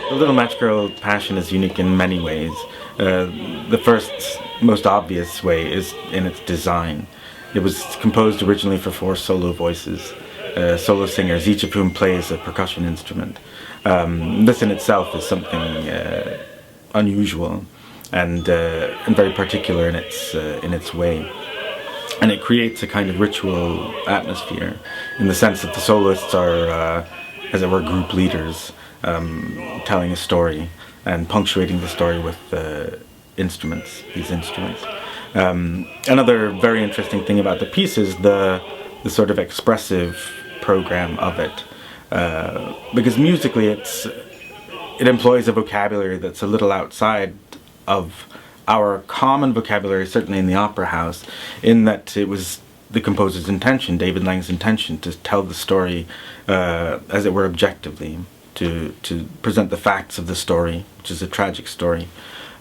The Little Match Girl Passion is unique in many ways. The first, most obvious way is in its design. It was composed originally for 4 solo voices, solo singers, each of whom plays a percussion instrument. This in itself is something unusual and very particular in its way. And it creates a kind of ritual atmosphere in the sense that the soloists are, as it were, group leaders, telling a story and punctuating the story with these instruments. Another very interesting thing about the piece is the sort of expressive program of it, because musically it employs a vocabulary that's a little outside of our common vocabulary, certainly in the opera house, in that it was the composer's intention, David Lang's intention, to tell the story, as it were, objectively, to present the facts of the story, which is a tragic story,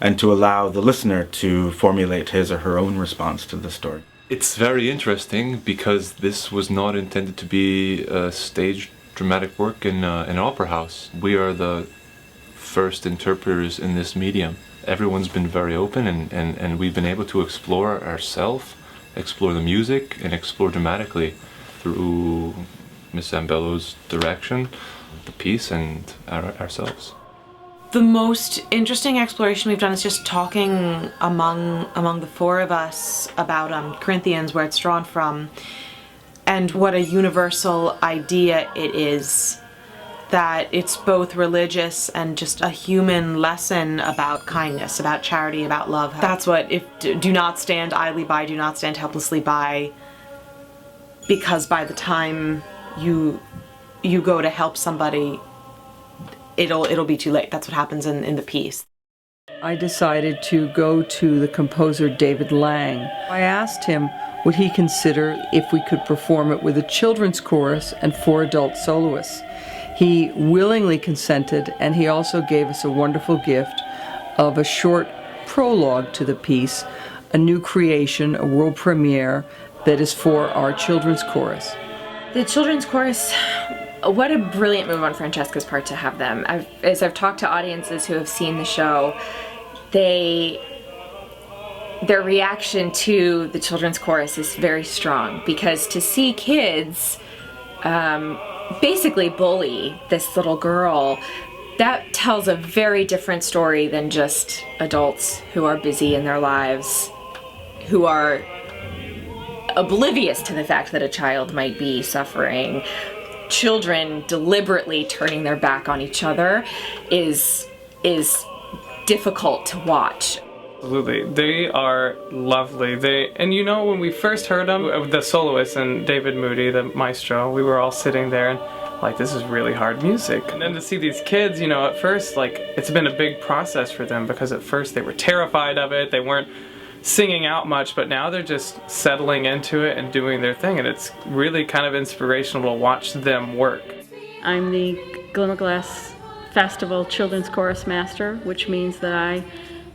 and to allow the listener to formulate his or her own response to the story. It's very interesting because this was not intended to be a staged dramatic work in an opera house. We are the first interpreters in this medium. Everyone's been very open and we've been able to explore ourselves, explore the music, and explore dramatically through Miss Zambello's direction, the piece, and ourselves. The most interesting exploration we've done is just talking among the 4 of us about Corinthians, where it's drawn from, and what a universal idea it is, that it's both religious and just a human lesson about kindness, about charity, about love. That's what, do not stand idly by, do not stand helplessly by, because by the time you go to help somebody, it'll be too late. That's what happens in the piece. I decided to go to the composer David Lang. I asked him would he consider if we could perform it with a children's chorus and 4 adult soloists. He willingly consented, and he also gave us a wonderful gift of a short prologue to the piece, a new creation, a world premiere that is for our children's chorus. The children's chorus, what a brilliant move on Francesca's part to have them. As I've talked to audiences who have seen the show, their reaction to the children's chorus is very strong, because to see kids basically bully this little girl, that tells a very different story than just adults who are busy in their lives, who are oblivious to the fact that a child might be suffering. Children deliberately turning their back on each other is difficult to watch. Absolutely. They are lovely. And you know, when we first heard them, the soloist and David Moody, the maestro, we were all sitting there and like, this is really hard music. And then to see these kids, you know, at first, like, it's been a big process for them, because at first they were terrified of it. They weren't singing out much, but now they're just settling into it and doing their thing, and it's really kind of inspirational to watch them work. I'm the Glimmerglass Festival Children's Chorus Master, which means that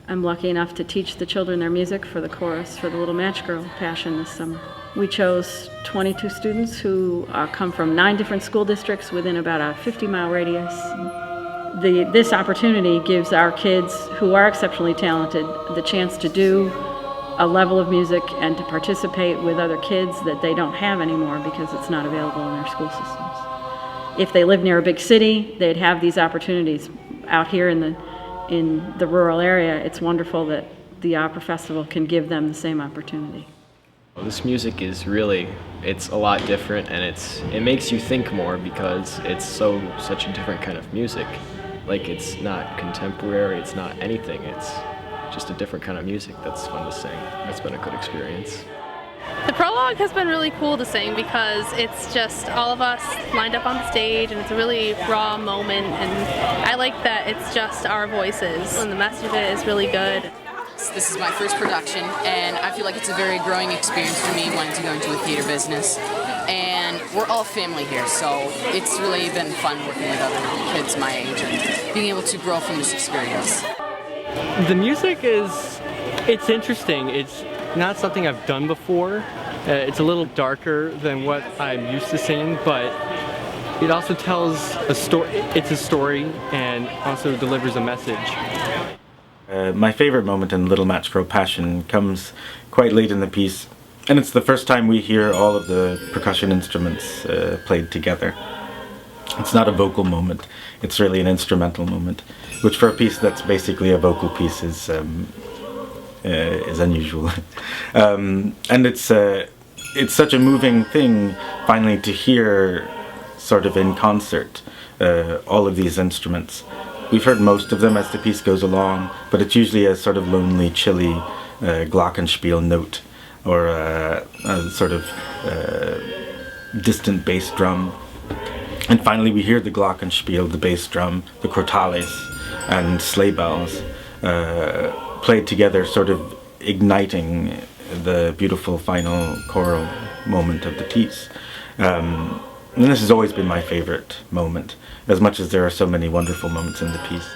I'm lucky enough to teach the children their music for the chorus for the Little Match Girl Passion this summer. We chose 22 students who come from 9 different school districts within about a 50-mile radius. This opportunity gives our kids, who are exceptionally talented, the chance to do a level of music and to participate with other kids that they don't have anymore because it's not available in their school systems. If they live near a big city, they'd have these opportunities. Out here in the rural area, it's wonderful that the Opera Festival can give them the same opportunity. This music is really, it's a lot different, and it makes you think more because it's such a different kind of music. Like, it's not contemporary, it's not anything, it's just a different kind of music that's fun to sing. That's been a good experience. The prologue has been really cool to sing because it's just all of us lined up on the stage, and it's a really raw moment, and I like that it's just our voices, and the message of it is really good. This is my first production, and I feel like it's a very growing experience for me wanting to go into a theater business. And we're all family here, so it's really been fun working with other kids my age and being able to grow from this experience. The music it's interesting. It's not something I've done before. It's a little darker than what I'm used to singing, but it also tells a story. It's a story and also delivers a message. My favorite moment in Little Match Girl Passion comes quite late in the piece, and it's the first time we hear all of the percussion instruments played together. It's not a vocal moment, it's really an instrumental moment, which for a piece that's basically a vocal piece is unusual. And it's such a moving thing finally to hear sort of in concert all of these instruments. We've heard most of them as the piece goes along, but it's usually a sort of lonely, chilly glockenspiel note, or a sort of distant bass drum. And finally we hear the glockenspiel, the bass drum, the crotales, and sleigh bells played together, sort of igniting the beautiful final choral moment of the piece. And this has always been my favorite moment, as much as there are so many wonderful moments in the piece.